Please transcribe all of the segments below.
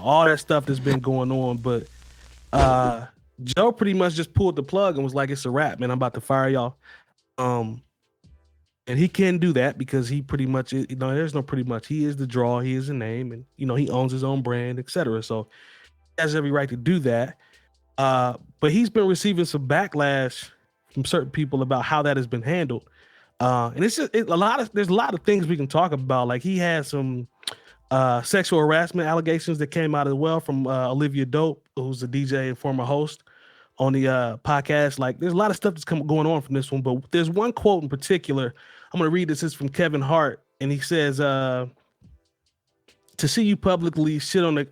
all that stuff that's been going on. But Joe pretty much just pulled the plug and was like, "It's a wrap, man. I'm about to fire y'all." And he can do that because he pretty much, there's no pretty much. He is the draw. He is the name, and he owns his own brand, etc. So he has every right to do that. But he's been receiving some backlash from certain people about how that has been handled. And it's just there's a lot of things we can talk about. Like he had some sexual harassment allegations that came out as well from Olivia Dope, who's a DJ and former host on the podcast. Like there's a lot of stuff that's going on from this one, but there's one quote in particular. I'm going to read this. It's from Kevin Hart, and he says, "To see you publicly shit on the,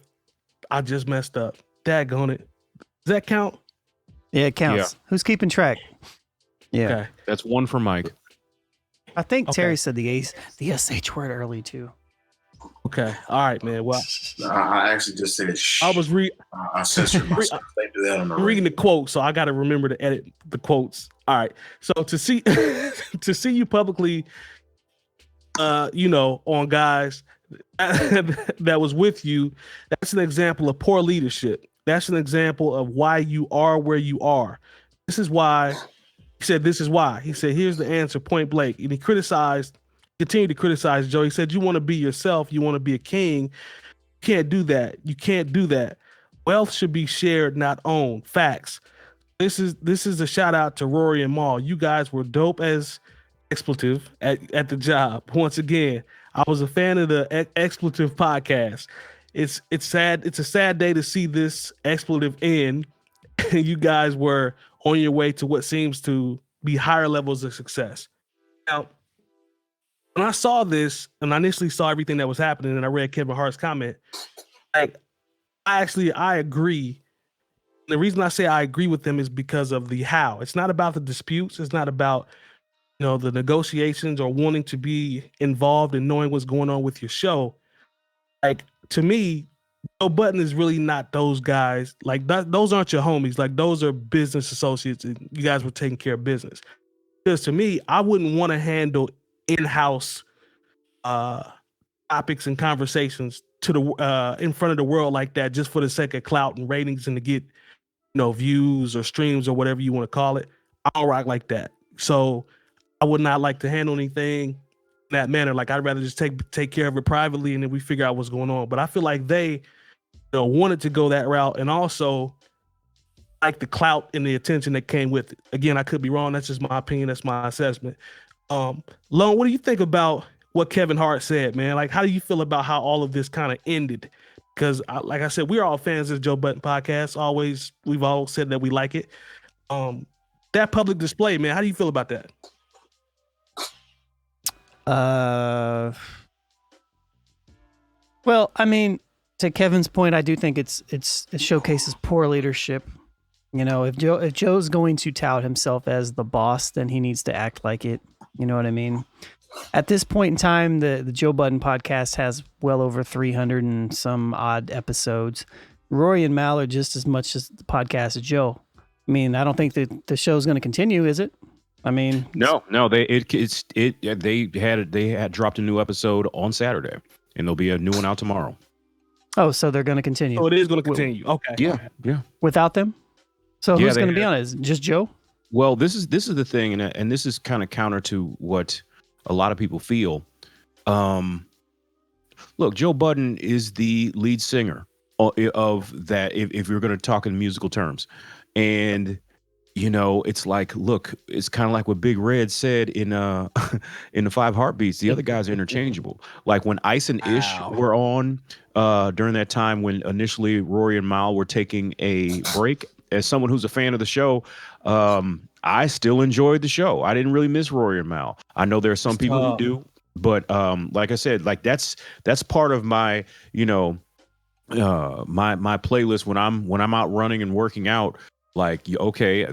I just messed up. Daggone it. Does that count?" Yeah, it counts. Yeah. Who's keeping track? Yeah. Okay. That's one for Mike. I think Terry said the SH word early too. Okay. All right, man. Well, I actually just said shh. I was I censored myself. They do that on the reading the quote, so I got to remember to edit the quotes. All right. So to see you publicly, on guys that was with you, that's an example of poor leadership. That's an example of why you are where you are. This is why. He said, "This is why." He said, "Here's the answer, point blank." And he continued to criticize Joe. He said, "You want to be yourself. You want to be a king. You can't do that. You can't do that. Wealth should be shared, not owned. Facts." This is a shout out to Rory and Mal. You guys were dope as expletive at the job. Once again, I was a fan of the expletive podcast. It's sad. It's a sad day to see this expletive end. You guys were on your way to what seems to be higher levels of success. Now, when I saw this and I initially saw everything that was happening and I read Kevin Hart's comment, like I agree. The reason I say I agree with them is because of the how. It's not about the disputes. It's not about, the negotiations or wanting to be involved and knowing what's going on with your show. Like, to me, Joe Budden is really not those guys. Like those aren't your homies. Like those are business associates. And you guys were taking care of business. Because to me, I wouldn't want to handle in-house topics and conversations to the in front of the world like that just for the sake of clout and ratings and to get views or streams or whatever you want to call it. I don't rock like that. So I would not like to handle anything in that manner. Like I'd rather just take care of it privately and then we figure out what's going on. But I feel like they wanted to go that route and also like the clout and the attention that came with it. Again, I could be wrong. That's just my opinion. That's my assessment. Lone, what do you think about what Kevin Hart said, man? Like, how do you feel about how all of this kind of ended? Because like I said, we're all fans of Joe Budden podcast. We've all said that we like it. That public display, man, how do you feel about that? Well, I mean, to Kevin's point, I do think it showcases poor leadership. If Joe's going to tout himself as the boss, then he needs to act like it. You know what I mean? At this point in time, the Joe Budden podcast has well over 300 and some odd episodes. Rory and Mal are just as much as the podcast as Joe. I mean, I don't think that the show's going to continue, is it? I mean, no, they had dropped a new episode on Saturday, and there'll be a new one out tomorrow. Oh, so they're going to continue. Oh, it is going to continue. Okay. Yeah. Without them? So who's going to be on it? Is it just Joe? Well, this is the thing, and this is kind of counter to what a lot of people feel. Look, Joe Budden is the lead singer of that. If you're going to talk in musical terms, and it's like, look, it's kind of like what Big Red said in the 5 Heartbeats. The other guys are interchangeable. Like when Ice and Ish were on during that time when initially Rory and Mal were taking a break. As someone who's a fan of the show, I still enjoyed the show. I didn't really miss Rory and Mal. I know there are some people who do, but like I said, like that's part of my my playlist when I'm out running and working out. Like, okay,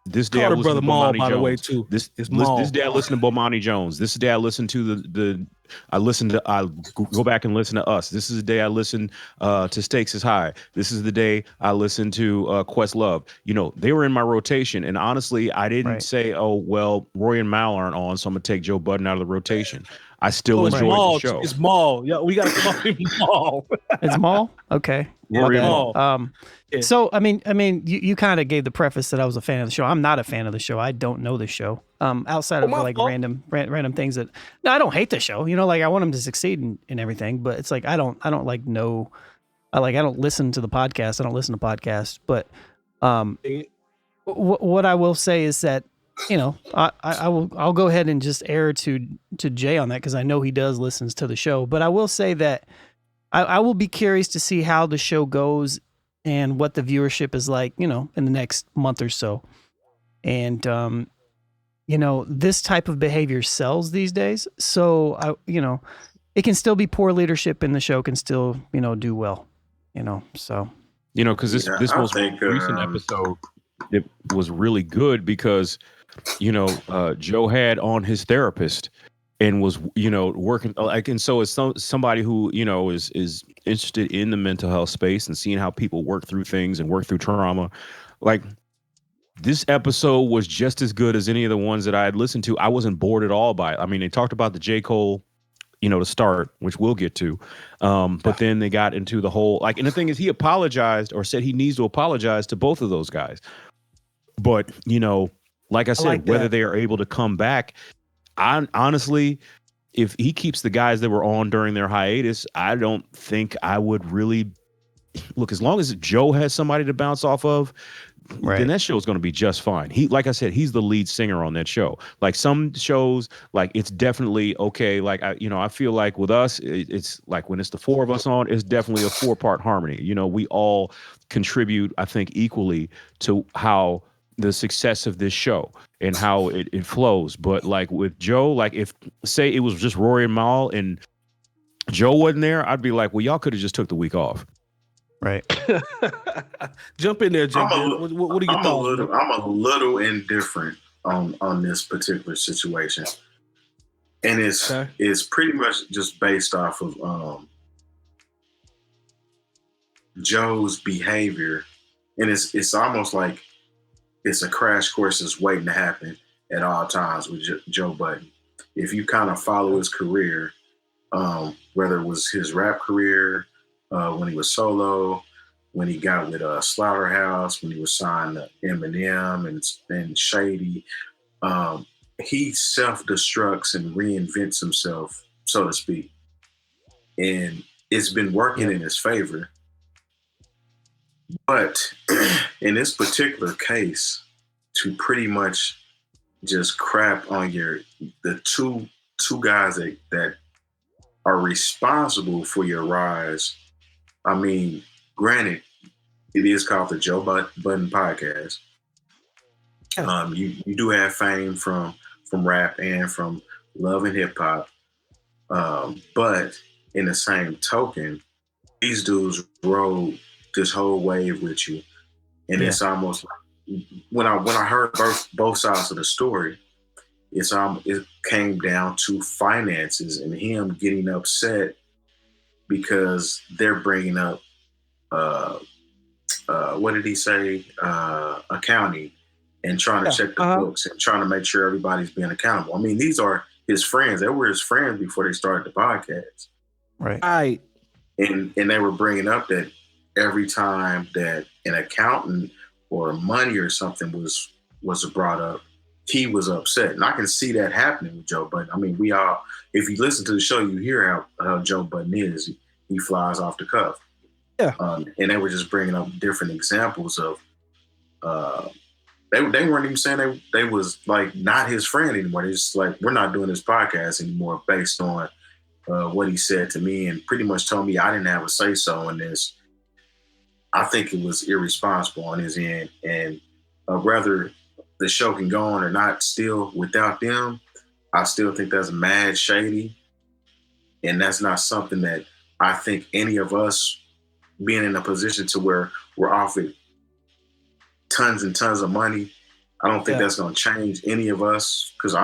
this day I listen to Maul, Bomani by Jones. the way, too. This day I listen to Bomani Jones. This day I listen to I go back and listen to Us. This is the day I listen to Stakes is High. This is the day I listen to Questlove. They were in my rotation, and honestly, I didn't say, oh well, Roy and Mal aren't on, so I'm gonna take Joe Budden out of the rotation. I still enjoyed the show. It's Maul. Yeah, we gotta call him Maul. It's Maul. Okay. Warrior Maul. Yeah. So I mean, you kind of gave the preface that I was a fan of the show. I'm not a fan of the show. I don't know the show. Outside of like random things that. No, I don't hate the show. You know, like I want them to succeed in everything, but it's like I don't like know. I don't listen to the podcast. I don't listen to podcasts. But what I will say is that, you know, I'll go ahead and just err to Jay on that because I know he does listens to the show. But I will say that I will be curious to see how the show goes and what the viewership is like, you know, in the next month or so. And you know, this type of behavior sells these days. So you know, it can still be poor leadership and the show can still, you know, do well. You know, so you know, because this most recent episode, it was really good because, you know, Joe had on his therapist and was, you know, working like, and so it's somebody who, you know, is interested in the mental health space and seeing how people work through things and work through trauma. Like, this episode was just as good as any of the ones that I had listened to. I wasn't bored at all by it. I mean, they talked about the J. Cole, you know, to start, which we'll get to. But then they got into the whole, like, and the thing is, he apologized or said he needs to apologize to both of those guys. But, you know, like I said, whether they are able to come back, honestly, if he keeps the guys that were on during their hiatus, I don't think I would really look, as long as Joe has somebody to bounce off of, then that show is going to be just fine. He, like I said, he's the lead singer on that show. Like some shows, like it's definitely okay. Like I feel like with us, it's like when it's the four of us on, it's definitely a 4-part harmony. You know, we all contribute, I think, equally to how the success of this show and how it flows. But like with Joe, like if say it was just Rory and Mal and Joe wasn't there, I'd be like, well, y'all could have just took the week off. Right. Jump in there, Jay. What are your thoughts? I'm a little indifferent on this particular situation. And it's pretty much just based off of Joe's behavior. And it's almost like it's a crash course that's waiting to happen at all times with Joe Budden. If you kind of follow his career, whether it was his rap career, when he was solo, when he got with Slaughterhouse, when he was signed to Eminem and Shady, he self-destructs and reinvents himself, so to speak. And it's been working in his favor. But in this particular case, to pretty much just crap on the two guys that are responsible for your rise. I mean, granted, it is called the Joe Budden podcast. You do have fame from rap and from love and hip hop. But in the same token, these dudes rode this whole wave with you. And it's almost like when I heard both sides of the story, it came down to finances and him getting upset because they're bringing up, what did he say? Accounting and trying to check the books and trying to make sure everybody's being accountable. I mean, these are his friends. They were his friends before they started the podcast. Right. And they were bringing up that every time that an accountant or money or something was brought up, he was upset. And I can see that happening with Joe Budden. I mean, we all, if you listen to the show, you hear how Joe Budden is. He flies off the cuff. Yeah. And they were just bringing up different examples of, they weren't even saying they was like not his friend anymore. They just like, we're not doing this podcast anymore based on what he said to me and pretty much told me I didn't have a say-so in this. I think it was irresponsible on his end. And whether the show can go on or not still without them, I still think that's mad shady. And that's not something that I think any of us being in a position to where we're offered tons and tons of money, I don't think that's going to change any of us because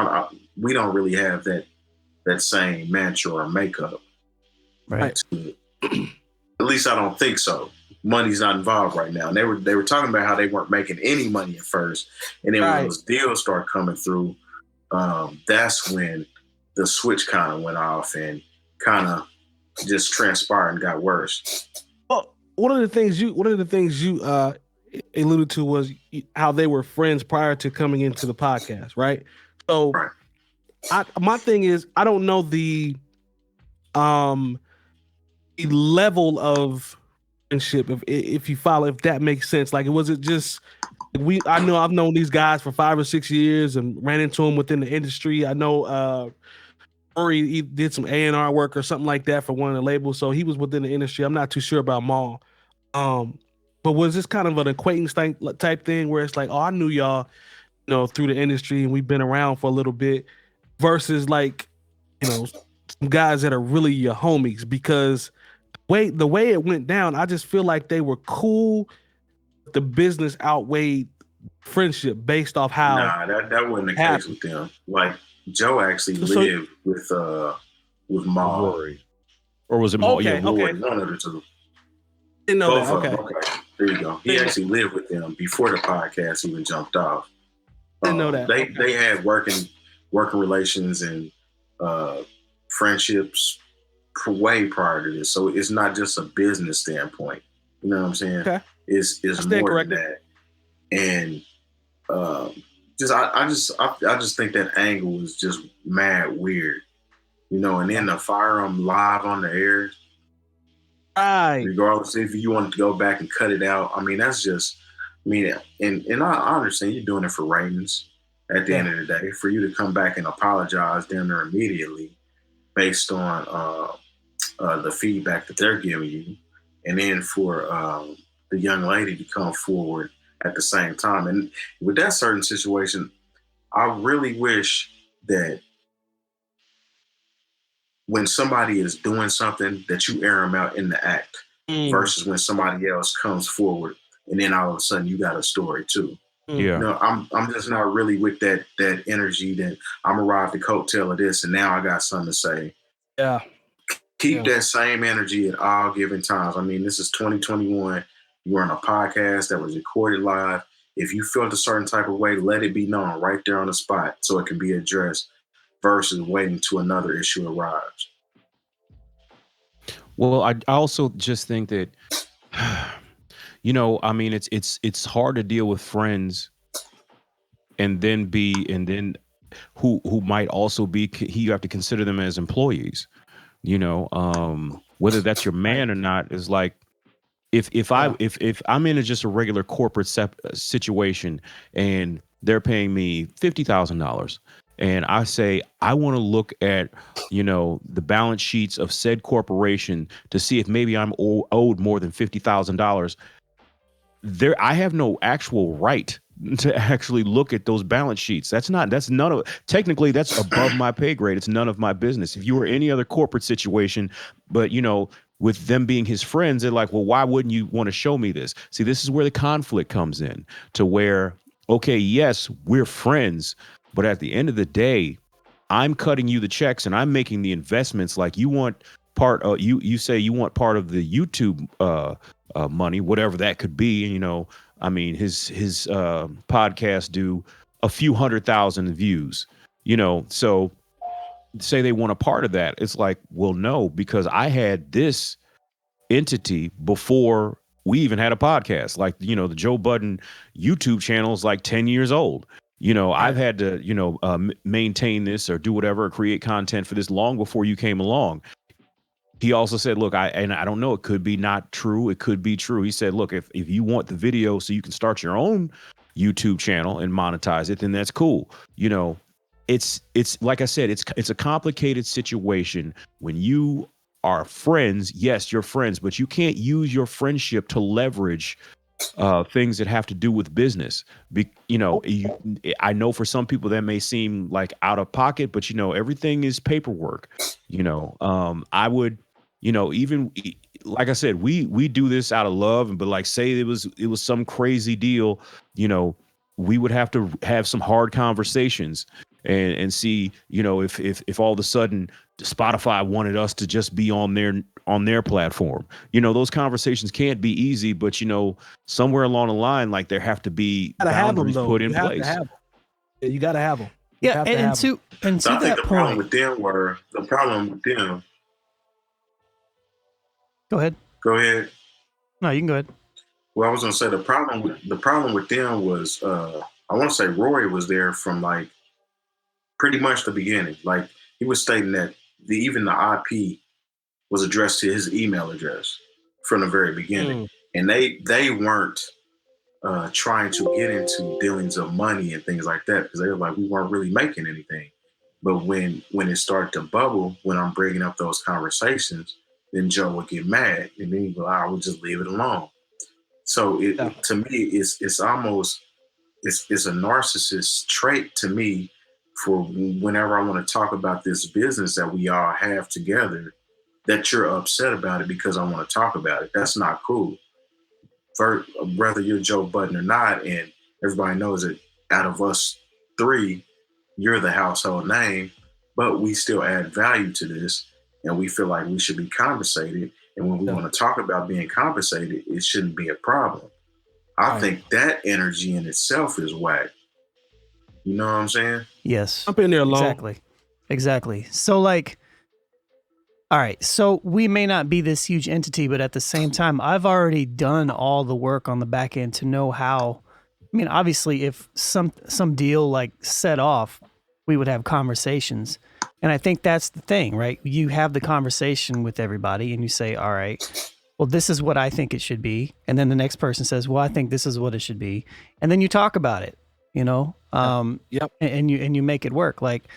we don't really have that same mantra or makeup. Right. At least I don't think so. Money's not involved right now. And they were talking about how they weren't making any money at first. And then when those deals start coming through, that's when the switch kind of went off and kind of just transpired and got worse. Well, one of the things you alluded to was how they were friends prior to coming into the podcast, right? So, Right. my thing is, I don't know the level of friendship, if you follow, if that makes sense. Like, was it just I know I've known these guys for 5 or 6 years and ran into them within the industry. I know he did some A&R work or something like that for one of the labels, so he was within the industry. I'm not too sure about Maul. But was this kind of an acquaintance type thing where it's like, oh, I knew y'all, through the industry and we've been around for a little bit, versus like, some guys that are really your homies? Because the way it went down, I just feel like they were cool. The business outweighed friendship based off how. Nah, that wasn't the case with them. Like, Joe actually lived with Maul. Rory. Or was it Maul? Okay, Yeah, okay. One of the two. Didn't know Both that. of them. Okay. Okay, there you go. He actually lived with them before the podcast even jumped off. Didn't know that. They had working relations and friendships way prior to this. So it's not just a business standpoint. You know what I'm saying? Okay. It's more than that. And I just think that angle was just mad weird. And then to fire him live on the air. Right. Regardless if you want to go back and cut it out. I mean, that's just, and I understand you're doing it for ratings at the end of the day. For you to come back and apologize damn near immediately based on the feedback that they're giving you, and then for the young lady to come forward at the same time. And with that certain situation, I really wish that when somebody is doing something that you air them out in the act versus when somebody else comes forward and then all of a sudden you got a story too. Yeah. I'm just not really with that energy that I'm gonna ride the coattail of this and now I got something to say. Yeah. Keep that same energy at all given times. I mean, this is 2021. You're on a podcast that was recorded live. If you felt a certain type of way, let it be known right there on the spot so it can be addressed versus waiting till another issue arrives. Well, I also just think that, it's hard to deal with friends and then who might also be, you have to consider them as employees, whether that's your man or not is like, if I'm in just a regular corporate situation and they're paying me $50,000 and I say, I want to look at, the balance sheets of said corporation to see if maybe I'm owed more than $50,000. I have no actual right to actually look at those balance sheets. Technically that's above my pay grade. It's none of my business. If you were any other corporate situation, but with them being his friends, they're like, well, why wouldn't you want to show me this? See, this is where the conflict comes in to where, okay, yes, we're friends, but at the end of the day, I'm cutting you the checks and I'm making the investments. Like you want part of you say you want part of the YouTube money, whatever that could be. His podcast do a few 100,000 views, so say they want a part of that. It's like, well, no, because I had this entity before we even had a podcast. Like, the Joe Budden YouTube channel is like 10 years old. I've had to, maintain this or do whatever, or create content for this long before you came along. He also said, look, I don't know, it could be not true. It could be true. He said, look, if you want the video so you can start your own YouTube channel and monetize it, then that's cool. It's like I said, it's a complicated situation when you are friends. Yes, you're friends, but you can't use your friendship to leverage things that have to do with business. I know for some people that may seem like out of pocket, but everything is paperwork. I would, even like I said, we do this out of love, but like say it was some crazy deal, we would have to have some hard conversations and see, if all of a sudden Spotify wanted us to just be on their platform. Those conversations can't be easy, but somewhere along the line, like there have to be boundaries put in place. You got to have them. Yeah, have to and have to So I think that the problem point, with them. go ahead. Go ahead. No, you can go ahead. Well, I was gonna say the problem with them was I want to say Rory was there from like pretty much the beginning. Like he was stating that even the IP was addressed to his email address from the very beginning, and they weren't trying to get into dealings of money and things like that because they were like we weren't really making anything. But when it started to bubble, when I'm bringing up those conversations, then Joe would get mad, and then he'd go, "I would just leave it alone." So to me, it's almost it's a narcissist trait to me for whenever I want to talk about this business that we all have together, that you're upset about it because I want to talk about it. That's not cool. For whether you're Joe Budden or not, and everybody knows that out of us three, you're the household name, but we still add value to this, and we feel like we should be compensated. And when we want to talk about being compensated, it shouldn't be a problem. I think that energy in itself is whack. You know what I'm saying? Yes. Jump in there alone. Exactly. So like, all right, so we may not be this huge entity, but at the same time, I've already done all the work on the back end to know how. I mean, obviously, if some deal like set off, we would have conversations. And I think that's the thing, right? You have the conversation with everybody and you say, all right, well, this is what I think it should be. And then the next person says, well, I think this is what it should be. And then you talk about it, you know? Yep. And you make it work. Like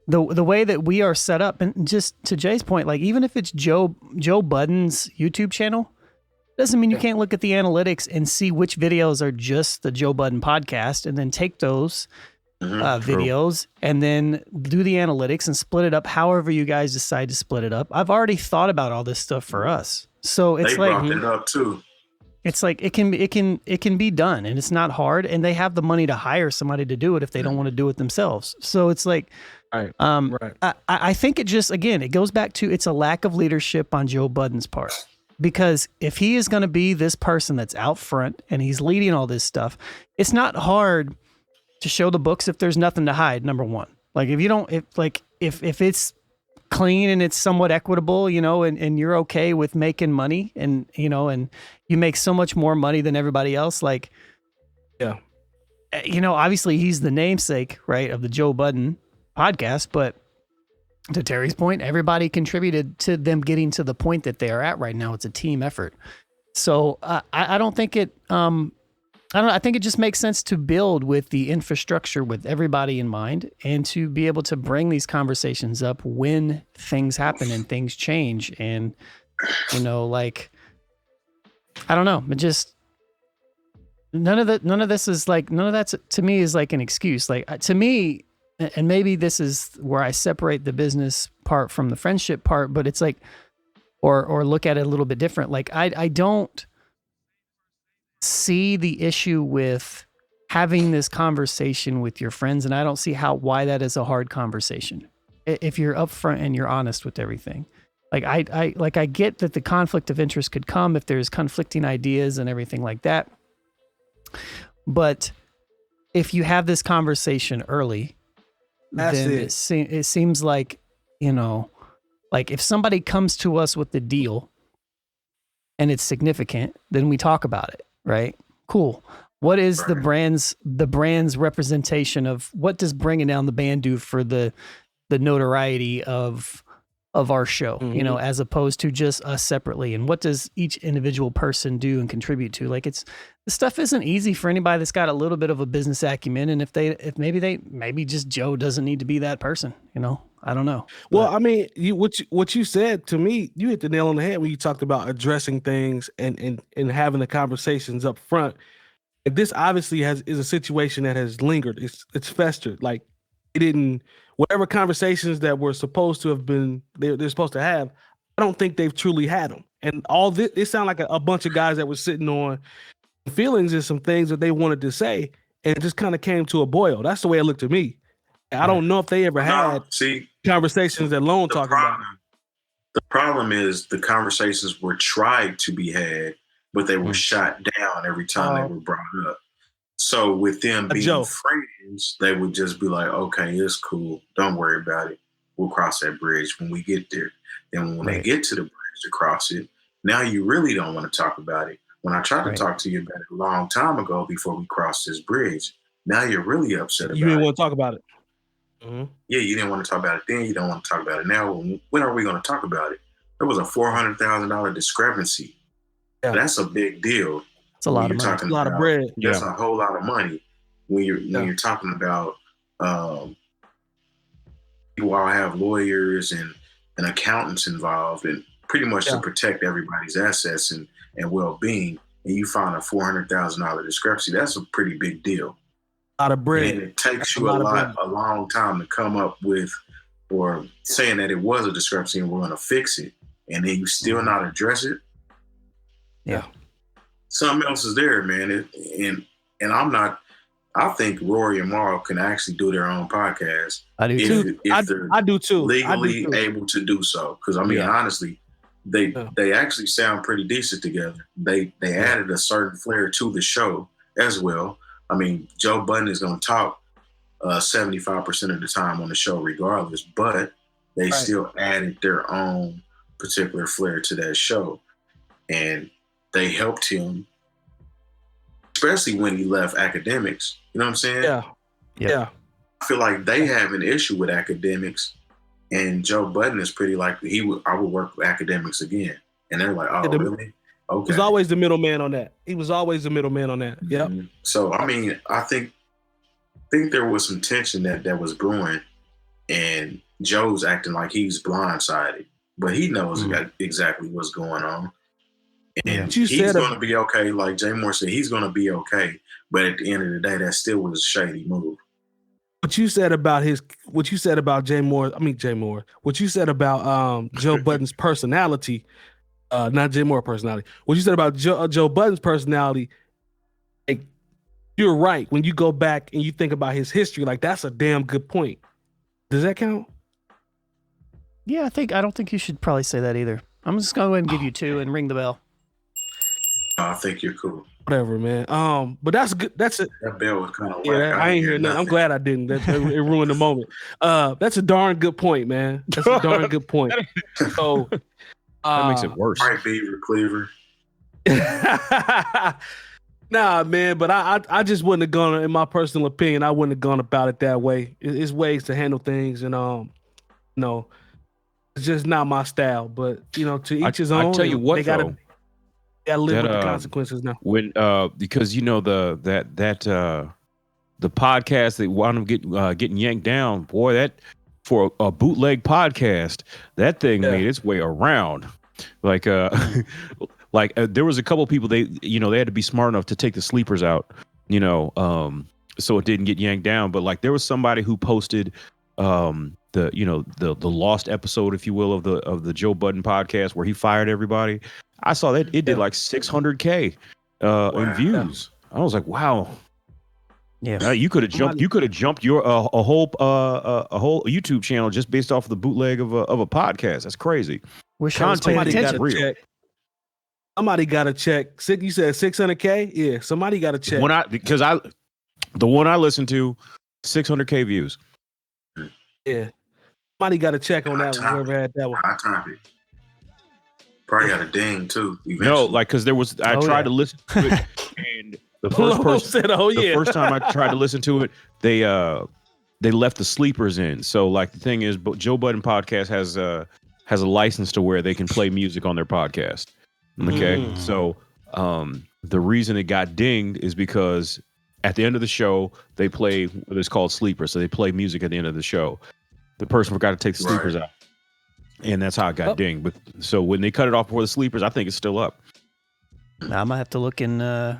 the way that we are set up, and just to Jay's point, like even if it's Joe Budden's YouTube channel, doesn't mean you can't look at the analytics and see which videos are just the Joe Budden podcast and then take those videos and then do the analytics and split it up however you guys decide to split it up. I've already thought about all this stuff for us. So it's they brought it up too. It's like it can be done, and it's not hard, and they have the money to hire somebody to do it if they don't want to do it themselves. So it's like I think it just, again, it goes back to it's a lack of leadership on Joe Budden's part. Because if he is going to be this person that's out front and he's leading all this stuff, it's not hard to show the books if there's nothing to hide. Number one, like if it's clean and it's somewhat equitable, you know, and you're okay with making money, and you know, and you make so much more money than everybody else, like, you know, obviously he's the namesake, right, of the Joe Budden podcast, but to Terry's point, everybody contributed to them getting to the point that they are at right now. It's a team effort. So I don't think it, I think it just makes sense to build with the infrastructure with everybody in mind and to be able to bring these conversations up when things happen and things change. And, you know, like, I don't know, it just, none of that to me is like an excuse. Like to me, and maybe this is where I separate the business part from the friendship part, but it's like, or look at it a little bit different. Like I don't see the issue with having this conversation with your friends, and I don't see why that is a hard conversation if you're upfront and you're honest with everything. Like I get that the conflict of interest could come if there's conflicting ideas and everything like that. But if you have this conversation early, then it seems like, you know, like if somebody comes to us with the deal and it's significant, then we talk about it, right? Cool. What is the brand's representation of what does bringing down the band do for the notoriety of our show, you know, as opposed to just us separately? And what does each individual person do and contribute to? Like this stuff isn't easy for anybody that's got a little bit of a business acumen. And if maybe just Joe doesn't need to be that person, you know, I don't know. Well, I mean, what you said to me, you hit the nail on the head when you talked about addressing things and having the conversations up front. And this obviously is a situation that has lingered. It's festered. Like whatever conversations that were supposed to have been, they're supposed to have, I don't think they've truly had them. And all this, it sounded like a bunch of guys that were sitting on feelings and some things that they wanted to say, and it just kind of came to a boil. That's the way it looked to me. I don't know if they ever had conversations that Lone talked about. The problem is the conversations were tried to be had, but they were shot down every time they were brought up. So with them being friends, views, they would just be like, okay, it's cool. Don't worry about it. We'll cross that bridge when we get there. Then when they get to the bridge to cross it, now you really don't want to talk about it. When I tried to talk to you about it a long time ago before we crossed this bridge, now you're really upset about it. You didn't want to talk about it. Mm-hmm. Yeah, you didn't want to talk about it then. You don't want to talk about it now. When are we going to talk about it? There was a $400,000 discrepancy. Yeah. That's a big deal. It's a lot of money. It's a lot of bread. That's a whole lot of money when you're talking about people all have lawyers and accountants involved and pretty much to protect everybody's assets and well-being, and you find a $400,000 discrepancy. That's a pretty big deal. A lot of bread. And it takes you a long time to come up with or saying that it was a discrepancy and we're going to fix it, and then you still not address it. Yeah. Something else is there, man. And I'm not. I think Rory and Marl can actually do their own podcast. I do too. I do too. Legally able to do so, because I mean, honestly, they actually sound pretty decent together. They added a certain flair to the show as well. I mean, Joe Budden is going to talk 75% of the time on the show, regardless, but they still added their own particular flair to that show, and they helped him, especially when he left academics. You know what I'm saying? Yeah. I feel like they have an issue with academics, and Joe Budden is pretty like I would work with academics again, and they're like, oh, really? Okay. He was always the middleman on that. Yeah. Mm-hmm. So I mean, I think there was some tension that was brewing, and Joe's acting like he's blindsided, but he knows exactly what's going on. And he's going to be okay. Like Jay Moore said, he's going to be okay. But at the end of the day, that still was a shady move. What you said about Jay Moore, what you said about Joe Budden's personality, not Jay Moore personality. What you said about Joe Budden's personality, like, you're right. When you go back and you think about his history, like, that's a damn good point. Does that count? Yeah, I don't think you should probably say that either. I'm just going to go ahead and give you 2 and ring the bell. I think you're cool. Whatever, man. But that's good. That's it. That bell was kind of I ain't hear nothing. I'm glad I didn't. It ruined the moment. That's a darn good point, man. That's a darn good point. So that makes it worse. All right, Beaver Cleaver. Nah, man. But I just wouldn't have gone. In my personal opinion, I wouldn't have gone about it that way. It's ways to handle things, and it's just not my style. But to each his own. I tell you what, they gotta live with the consequences now. When because the podcast that wound up getting yanked down, boy, that for a bootleg podcast, that thing made its way around. Like there was a couple people they had to be smart enough to take the sleepers out, so it didn't get yanked down. But like there was somebody who posted the lost episode, if you will, of the Joe Budden podcast where he fired everybody. I saw that it did like 600K in views. I was like, wow. Yeah, you could have jumped your a whole YouTube channel just based off of the bootleg of a podcast. That's crazy. Somebody got to check. Somebody got to check. You said 600K? Yeah, somebody got to check. The one I listened to, 600K views. Yeah, somebody got to check on that one. Whoever had that one. Hot topic. Probably got a ding too. Eventually. No, like because there was. I tried to listen to it, and the first person said, the first time I tried to listen to it, they left the sleepers in. So like the thing is, Joe Budden podcast has a license to where they can play music on their podcast. Okay, so the reason it got dinged is because at the end of the show they play what is called sleepers. So they play music at the end of the show. The person forgot to take the sleepers out. And that's how it got dinged. But so when they cut it off before the sleepers, I think it's still up. Now I might have to look in. No,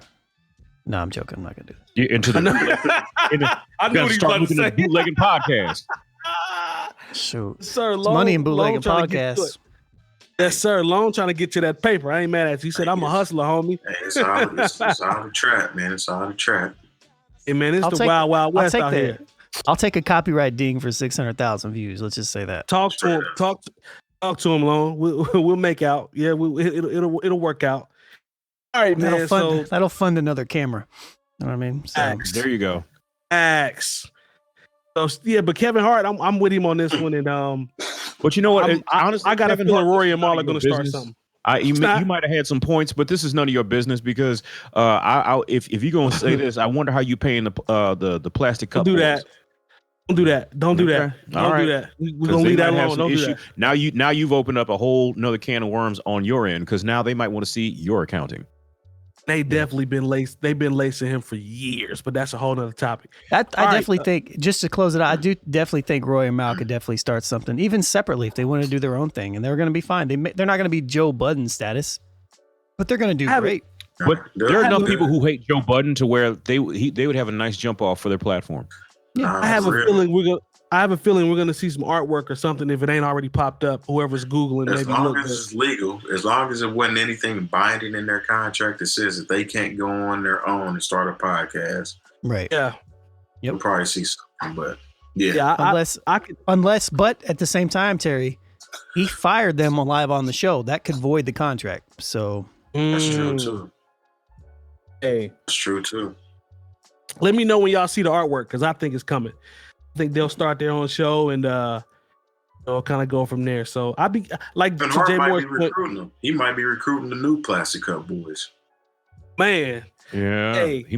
I'm joking. I'm not gonna do that. Yeah, into the. I knew what he was about to say. Bootlegging podcast. Shoot, sir, it's money in bootlegging podcasts. Yes, sir. Lone trying to get you that paper. I ain't mad at you. He said, "I'm a hustler, homie." Hey, it's all the trap, man. It's all the trap. Hey, man, it's the wild, wild west out here. I'll take a copyright ding for 600,000 views. Let's just say that. Talk to him. Talk to him, Lone. We'll make out. Yeah, it'll work out. All right, man. That'll fund another camera. You know what I mean? So, there you go. Facts. So yeah, but Kevin Hart, I'm with him on this one, and But you know what? Honestly, I got a Kevin feeling Hart, Rory this and is none Mal are of going to your start business. something. You might have had some points, but this is none of your business because if you're gonna say this, I wonder how you paying the plastic cup. Don't do that. boys. Don't do that. Don't do that. Okay. Don't All right. do that. We're 'Cause gonna they leave that might have alone. some Don't do issue. that. Now you've opened up a whole another can of worms on your end because now they might want to see your accounting. They definitely been laced. They've been lacing him for years, but that's a whole nother topic. I definitely think, just to close it out, I do definitely think Roy and Mal could definitely start something, even separately if they want to do their own thing, and they're going to be fine. They're not going to be Joe Budden status, but they're going to do great. But there are enough people who hate Joe Budden to where they would have a nice jump off for their platform. Yeah, I have a feeling we're gonna see some artwork or something if it ain't already popped up. Whoever's Googling, As maybe long look as good. it's legal, as long as it wasn't anything binding in their contract that says that they can't go on their own and start a podcast, Right. Yeah, Yep. we'll probably see something. But yeah, yeah. But at the same time, Terry, he fired them live on the show. That could void the contract. So that's true too. Hey, That's true too. let me know when y'all see the artwork because I think it's coming. I think they'll start their own show and they'll kind of go from there. So I'll be like And to Hart Jay might Moore's be point, recruiting them. He might be recruiting the new Plastic Cup boys. man. Yeah, Hey. they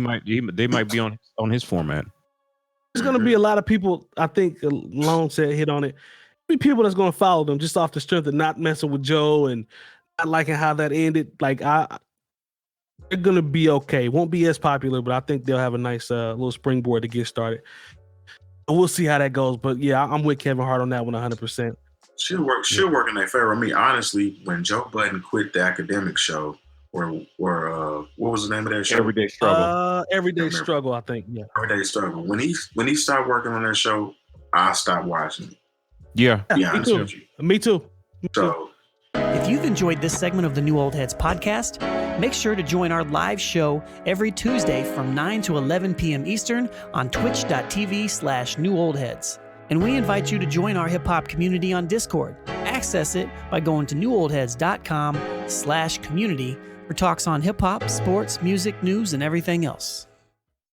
might be on his format. There's gonna be a lot of people. I think Lone said hit on it. Be people that's gonna follow them just off the strength of not messing with Joe and not liking how that ended. Like they're gonna be okay. Won't be as popular, but I think they'll have a nice little springboard to get started. We'll see how that goes. But yeah, I'm with Kevin Hart on that one 100%. She'll work in their favor. I mean, honestly, when Joe Budden quit the academic show, or what was the name of that show? Everyday struggle. Everyday struggle. I think. Yeah. Everyday Struggle. When he stopped working on that show, I stopped watching it. Yeah. To be me honest too. with you. Me too. So if you've enjoyed this segment of the New Old Heads podcast, make sure to join our live show every Tuesday from 9 to 11 p.m. Eastern on twitch.tv/newoldheads. And we invite you to join our hip hop community on Discord. Access it by going to newoldheads.com/community for talks on hip hop, sports, music, news, and everything else.